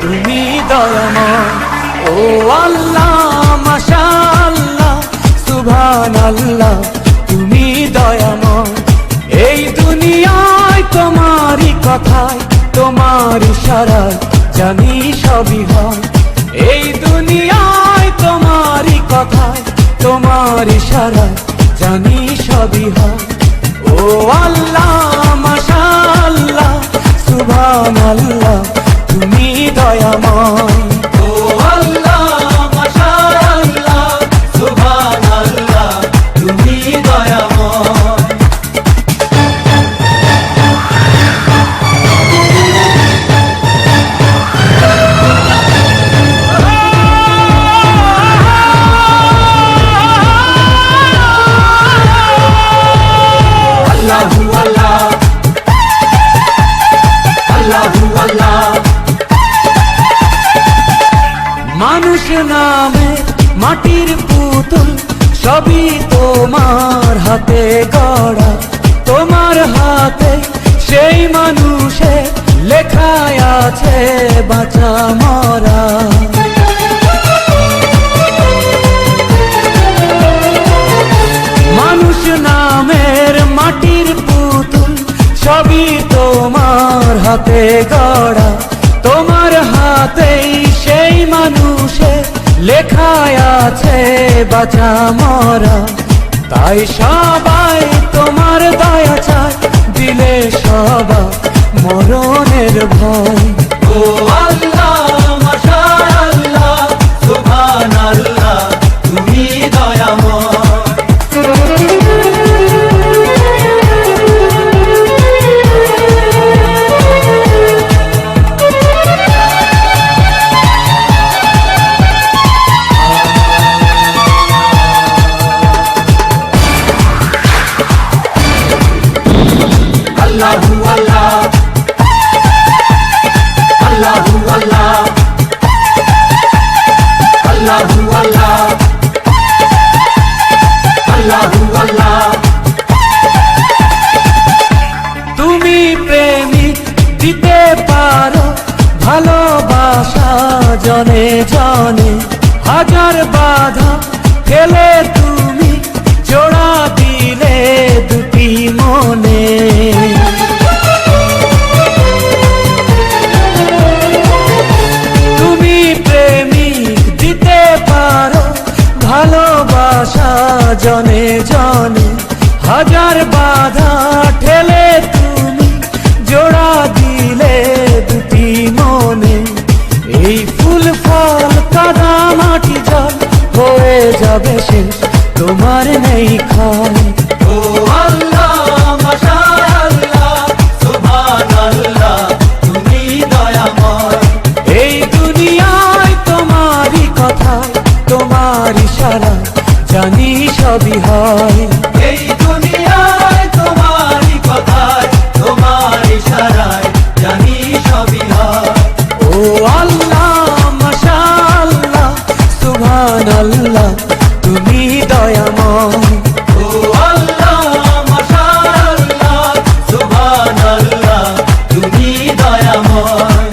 তুমি দয়াময় ও আল্লাহ, মাশাআল্লাহ সুবহানাল্লাহ তুমি দয়াময়। এই দুনিয়ায় তোমারই কথায়, তোমার ইশারায় জানি সবই হয়। এই দুনিয়ায় তোমারই কথায়, তোমার ইশারায় জানি সবই হয়। ও আল্লাহ, মাশাআল্লাহ সুবহানাল্লাহ তুমি দয়াময়। ও আল্লাহ, মাশাআল্লাহ সুবহানাল্লাহ তুমি দয়াময়। আল্লাহু আল্লাহ, আল্লাহু আল্লাহ। মানুষ নামে মাটির পুতুল সবই তোমার হাতে গড়া, তোমার হাতে সেই মানুষে লেখায় আছে বাঁচা মরা। মানুষ নামের মাটির পুতুল সবই তোমার হাতে গড়া, তোমার হাতেই সেই মানুষে লেখায় আছে বাঁচা মরা। তাই সবাই তোমার দয়া চায়, দিলে সবাই মরণের ভয়। ও আল্লাহ, মাশাআল্লাহ সুবহানাল্লাহ তুমি দয়াময়। আল্লাহু আল্লাহ, আল্লাহু আল্লাহ, আল্লাহু আল্লাহ, আল্লাহু আল্লাহ। তুমি প্রেমিক দিতে পারো ভালোবাসা জনে জনে, হাজার বাধা ফেলে তুমি জোড়া দিলে দুটি মনে। তুমি প্রেমিক দিতে পারো ভালোবাসা জনে জনে, হাজার বাধা ঠেলে তুমি জোড়া দিলে দুটি মনে। এই ফুল ফল কাদা মাটি জল হয়ে যাবে শেষ, তোমার নেই খাই। ও আল্লাহ, মাশাআল্লাহ সুবহানাল্লাহ তুমি দয়াময়। এই দুনিয়ায় তোমারই কথায়, তোমার ইশারায় জানি সবই হয়। এই দুনিয়ায় তোমারই কথায়, তোমার ইশারায় জানি সবই হয়। ও আল্লাহ, মাশাআল্লাহ সুবহানাল্লাহ তুমি দয়াময়। ও আল্লাহ, মাশাআল্লাহ সুবহানাল্লাহ তুমি দয়াময়।